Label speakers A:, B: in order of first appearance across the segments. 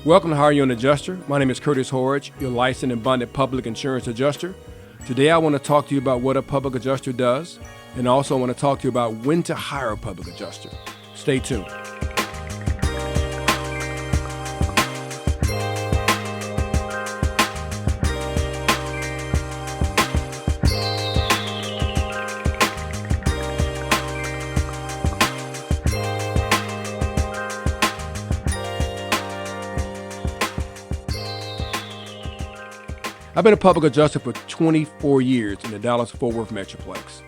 A: Welcome to How Are You an Adjuster? My name is Curtis Hordge, your licensed and bonded public insurance adjuster. Today I want to talk to you about what a public adjuster does, and also I want to talk to you about when to hire a public adjuster. Stay tuned. I've been a public adjuster for 24 years in the Dallas-Fort Worth Metroplex.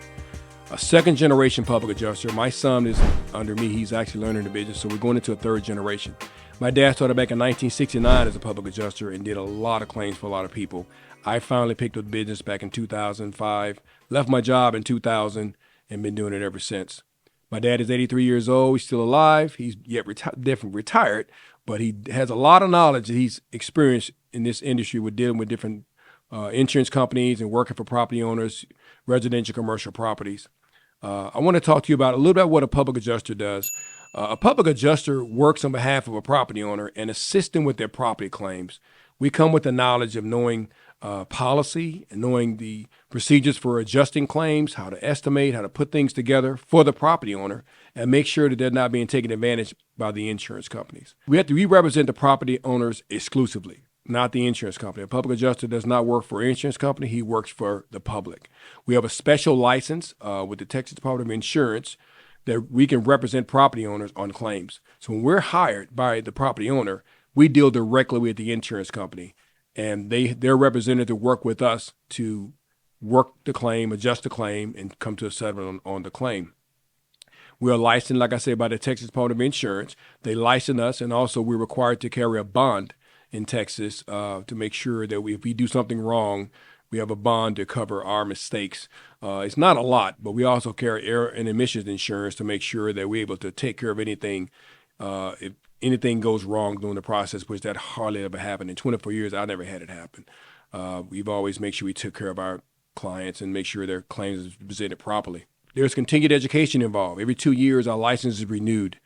A: A second-generation public adjuster. My son is under me. He's actually learning the business, so we're going into a third generation. My dad started back in 1969 as a public adjuster and did a lot of claims for a lot of people. I finally picked up the business back in 2005, left my job in 2000, and been doing it ever since. My dad is 83 years old. He's still alive. He's yet definitely retired, but he has a lot of knowledge that he's experienced in this industry with dealing with different insurance companies and working for property owners, residential, commercial properties. I want to talk to you about a little bit what a public adjuster does. A public adjuster works on behalf of a property owner and assists them with their property claims. We come with the knowledge of knowing policy and knowing the procedures for adjusting claims, how to estimate, how to put things together for the property owner, and make sure that they're not being taken advantage by the insurance companies. We represent the property owners exclusively, not the insurance company. A public adjuster does not work for an insurance company. He works for the public. We have a special license with the Texas Department of Insurance that we can represent property owners on claims. So when we're hired by the property owner, we deal directly with the insurance company, and their representative work with us to work the claim, adjust the claim, and come to a settlement on the claim. We are licensed, like I said, by the Texas Department of Insurance. They license us, and also we're required to carry a bond in Texas to make sure that if we do something wrong, we have a bond to cover our mistakes. It's not a lot, but we also carry error and emissions insurance to make sure that we're able to take care of anything if anything goes wrong during the process, which that hardly ever happened. In 24 years, I never had it happen. We've always made sure we took care of our clients and make sure their claims is presented properly. There's continued education involved. Every 2 years, our license is renewed.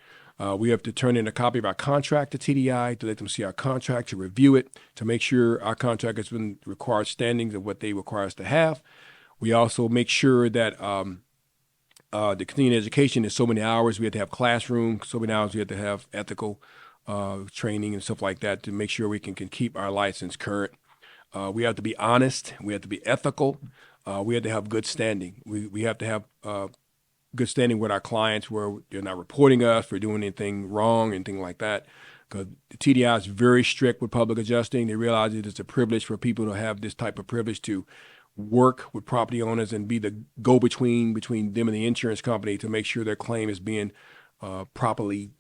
A: We have to turn in a copy of our contract to TDI to let them see our contract, to review it, to make sure our contract has been required standings of what they require us to have. We also make sure that the continuing education is so many hours. We have to have classroom, so many hours we have to have ethical training and stuff like that to make sure we can keep our license current. We have to be honest. We have to be ethical. We have to have good standing. We have to have good standing with our clients where they're not reporting us for doing anything wrong, anything like that. Because the TDI is very strict with public adjusting. They realize it is a privilege for people to have this type of privilege to work with property owners and be the go-between between them and the insurance company to make sure their claim is being properly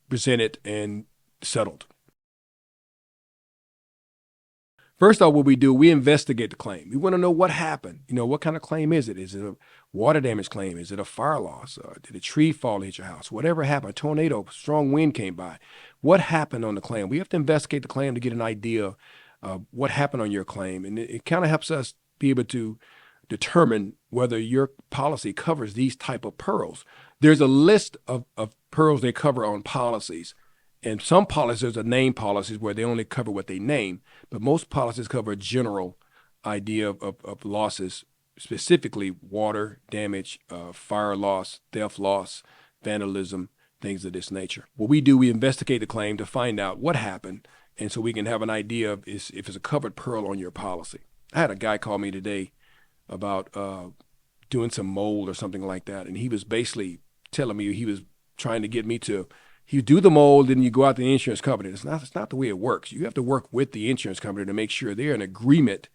A: presented and settled. First off, what we do, we investigate the claim. We want to know what happened. What kind of claim is it? Is it a water damage claim? Is it a fire loss? Did a tree fall and hit your house? Whatever happened, a tornado, strong wind came by. What happened on the claim? We have to investigate the claim to get an idea of what happened on your claim. And it kind of helps us be able to determine whether your policy covers these type of perils. There's a list of perils they cover on policies. And some policies are name policies where they only cover what they name, but most policies cover a general idea of losses, specifically water damage, fire loss, theft loss, vandalism, things of this nature. What we do, we investigate the claim to find out what happened, and so we can have an idea of if it's a covered peril on your policy. I had a guy call me today about doing some mold or something like that, and he was basically telling me he was trying to get me to you do the mold, then you go out to the insurance company. It's not the way it works. You have to work with the insurance company to make sure they're in agreement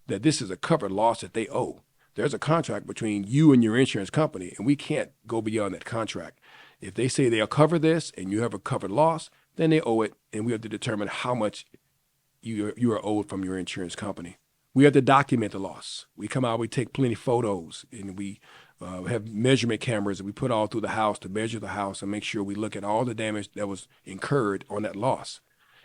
A: that this is a covered loss that they owe. There's a contract between you and your insurance company, and we can't go beyond that contract. If they say they'll cover this and you have a covered loss, then they owe it, and we have to determine how much you are owed from your insurance company. We have to document the loss. We come out, we take plenty of photos, and we have measurement cameras that we put all through the house to measure the house and make sure we look at all the damage that was incurred on that loss.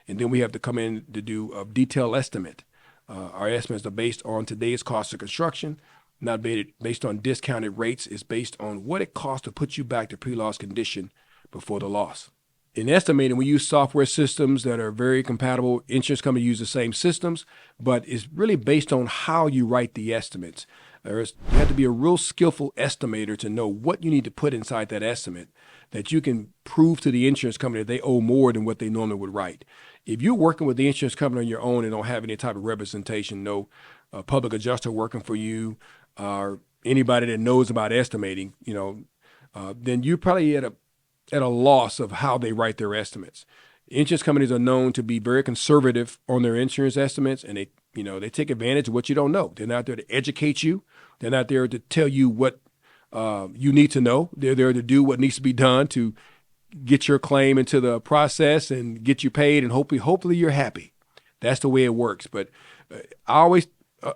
A: And then we have to come in to do a detailed estimate. Our estimates are based on today's cost of construction, not based on discounted rates. It's based on what it costs to put you back to pre-loss condition before the loss. In estimating, we use software systems that are very compatible. Insurance companies use the same systems, but it's really based on how you write the estimates. You have to be a real skillful estimator to know what you need to put inside that estimate that you can prove to the insurance company that they owe more than what they normally would write. If you're working with the insurance company on your own and don't have any type of representation, no public adjuster working for you, or anybody that knows about estimating, then you're probably at a loss of how they write their estimates. Insurance companies are known to be very conservative on their insurance estimates, and they take advantage of what you don't know. They're not there to educate you. They're not there to tell you what you need to know. They're there to do what needs to be done to get your claim into the process and get you paid, and hopefully you're happy. That's the way it works. But I was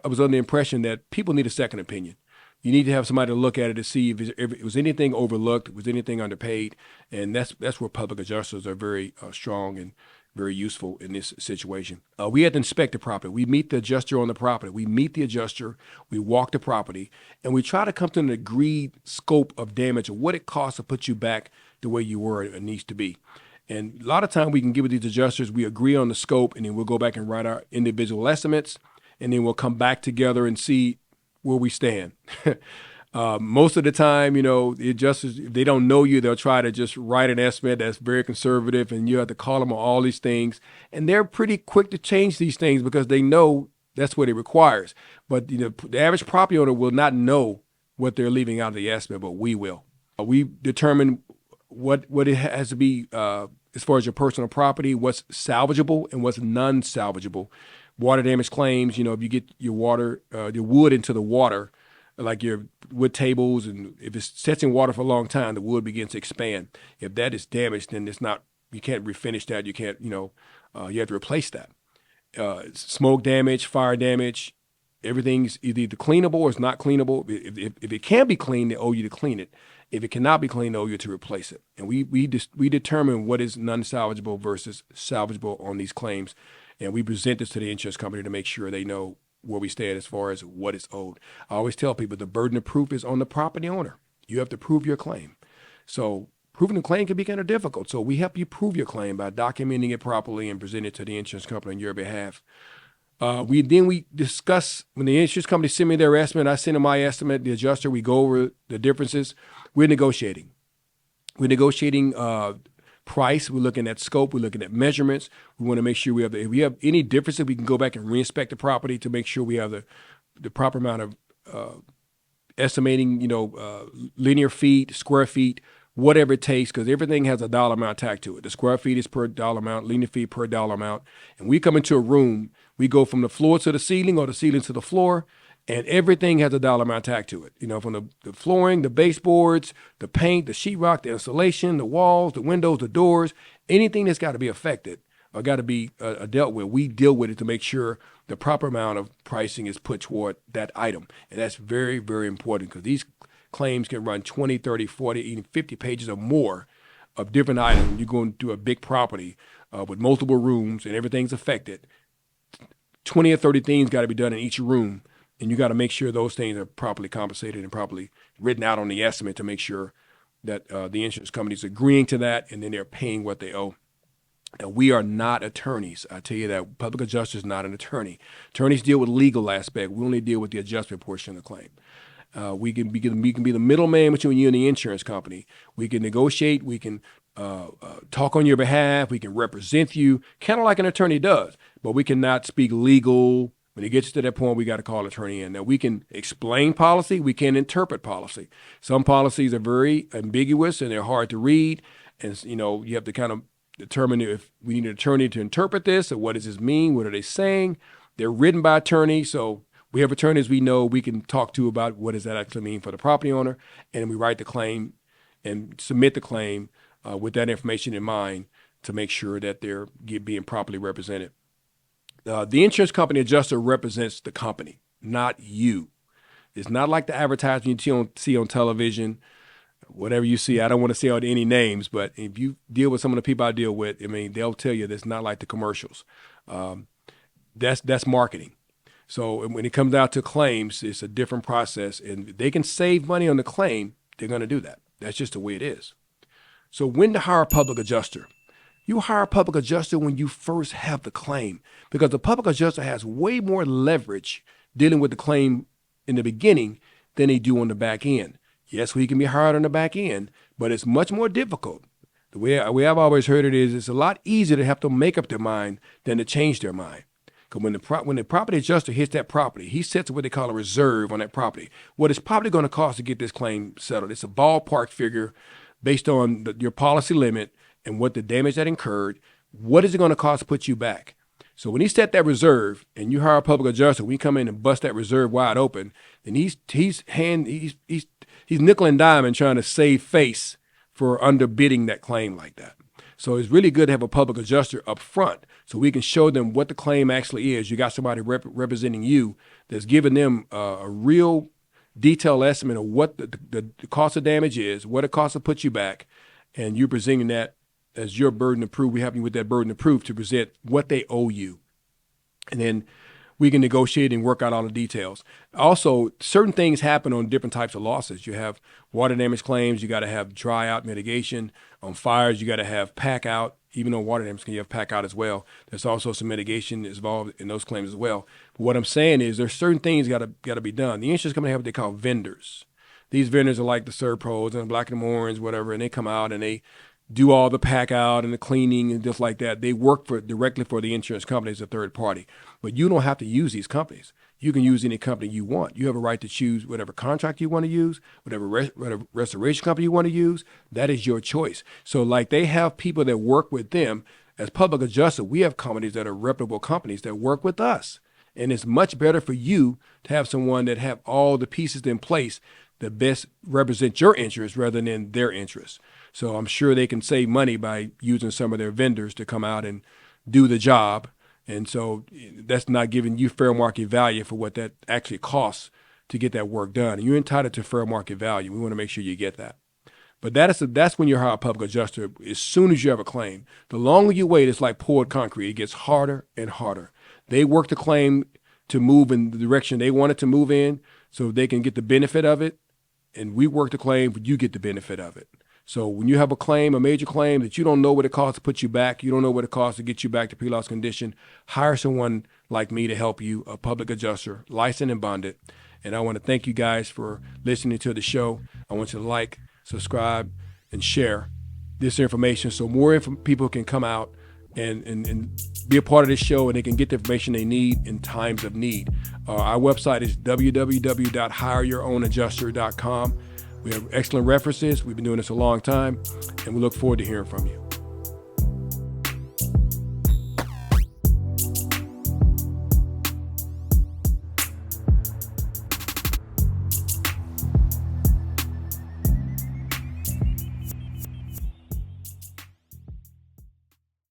A: under the impression that people need a second opinion. You need to have somebody to look at it to see if it was anything overlooked, was anything underpaid, and that's where public adjusters are very strong and very useful in this situation. We had to inspect the property. We meet the adjuster on the property. We meet the adjuster. We walk the property, and we try to come to an agreed scope of damage of what it costs to put you back the way you were it needs to be. And a lot of time we can give with these adjusters, we agree on the scope, and then we'll go back and write our individual estimates, and then we'll come back together and see where we stand. Most of the time, the adjusters, if they don't know you, they'll try to just write an estimate that's very conservative, and you have to call them on all these things. And they're pretty quick to change these things because they know that's what it requires. But the average property owner will not know what they're leaving out of the estimate, but we will. We determine what it has to be as far as your personal property, what's salvageable and what's non-salvageable. Water damage claims, if you get your wood into the water, like your wood tables, and if it sits in water for a long time, the wood begins to expand. If that is damaged, then you can't refinish that. You can't, you have to replace that. Smoke damage, fire damage, everything's either cleanable or it's not cleanable. If it can be cleaned, they owe you to clean it. If it cannot be cleaned, they owe you to replace it. And we determine what is non-salvageable versus salvageable on these claims. And we present this to the insurance company to make sure they know where we stand as far as what is owed. I always tell people the burden of proof is on the property owner. You have to prove your claim. So proving the claim can be kind of difficult. So we help you prove your claim by documenting it properly and present it to the insurance company on your behalf. We discuss, when the insurance company send me their estimate, I send them my estimate, the adjuster, we go over the differences. We're negotiating. Price, we're looking at scope, we're looking at measurements. We want to make sure if we have any differences, we can go back and reinspect the property to make sure we have the proper amount of estimating, linear feet, square feet, whatever it takes, because everything has a dollar amount tagged to it. The square feet is per dollar amount, linear feet per dollar amount. And we come into a room, we go from the floor to the ceiling or the ceiling to the floor, and everything has a dollar amount tagged to it. From the flooring, the baseboards, the paint, the sheetrock, the insulation, the walls, the windows, the doors, anything that's got to be affected or got to be dealt with, we deal with it to make sure the proper amount of pricing is put toward that item. And that's very, very important because these claims can run 20, 30, 40, even 50 pages or more of different items. You're going to do a big property with multiple rooms and everything's affected. 20 or 30 things got to be done in each room. And you got to make sure those things are properly compensated and properly written out on the estimate to make sure that the insurance company is agreeing to that and then they're paying what they owe. And we are not attorneys. I tell you that public adjuster is not an attorney. Attorneys deal with legal aspect. We only deal with the adjustment portion of the claim. We can be the middleman between you and the insurance company. We can negotiate. We can talk on your behalf. We can represent you, kind of like an attorney does. But we cannot speak legal. When it gets to that point, we got to call an attorney in. Now, we can explain policy. We can interpret policy. Some policies are very ambiguous and they're hard to read. And, you have to kind of determine if we need an attorney to interpret this or what does this mean? What are they saying? They're written by attorneys. So we have attorneys we know we can talk to about what does that actually mean for the property owner. And we write the claim and submit the claim with that information in mind to make sure that they're being properly represented. The insurance company adjuster represents the company, not you. It's not like the advertisement you see on television, whatever you see. I don't want to say out any names, but if you deal with some of the people I deal with, they'll tell you that's not like the commercials. That's marketing. So when it comes out to claims, it's a different process, and if they can save money on the claim, they're going to do that. That's just the way it is. So when to hire a public adjuster? You hire a public adjuster when you first have the claim, because the public adjuster has way more leverage dealing with the claim in the beginning than they do on the back end. Yes, we can be hired on the back end, but it's much more difficult. The way I've always heard it is, it's a lot easier to have to make up their mind than to change their mind. Because when the property adjuster hits that property, he sets what they call a reserve on that property. What it's probably going to cost to get this claim settled. It's a ballpark figure based on your policy limit and what the damage that incurred. What is it going to cost to put you back? So when he set that reserve and you hire a public adjuster, we come in and bust that reserve wide open, then he's nickel and diamond trying to save face for underbidding that claim like that. So it's really good to have a public adjuster up front so we can show them what the claim actually is. You got somebody representing you that's giving them a real detailed estimate of what the cost of damage is, what it costs to put you back, and you're presenting that as your burden of proof. We help you with that burden of proof to present what they owe you. And then we can negotiate and work out all the details. Also, certain things happen on different types of losses. You have water damage claims, you got to have dry out mitigation. On fires, you got to have pack out. Even on water damage, you have pack out as well. There's also some mitigation involved in those claims as well. But what I'm saying is there's certain things got to be done. The insurance company have what they call vendors. These vendors are like the Serpros and the Black and Orange, whatever, and they come out and they do all the pack out and the cleaning and just like that. They work directly for the insurance company as a third party. But you don't have to use these companies. You can use any company you want. You have a right to choose whatever contract you want to use, whatever restoration company you want to use. That is your choice. So like they have people that work with them. As public adjuster, we have companies that are reputable companies that work with us. And it's much better for you to have someone that have all the pieces in place that best represent your interests rather than their interests. So I'm sure they can save money by using some of their vendors to come out and do the job. And so that's not giving you fair market value for what that actually costs to get that work done. And you're entitled to fair market value. We want to make sure you get that. But that's when you hire a public adjuster as soon as you have a claim. The longer you wait, it's like poured concrete. It gets harder and harder. They work the claim to move in the direction they want it to move in so they can get the benefit of it. And we work the claim, but you get the benefit of it. So when you have a claim, a major claim that you don't know what it costs to put you back, you don't know what it costs to get you back to pre-loss condition, hire someone like me to help you, a public adjuster, licensed and bonded. And I want to thank you guys for listening to the show. I want you to like, subscribe, and share this information so more people can come out and be a part of this show and they can get the information they need in times of need. Our website is www.hireyourownadjuster.com. We have excellent references. We've been doing this a long time, and we look forward to hearing from you.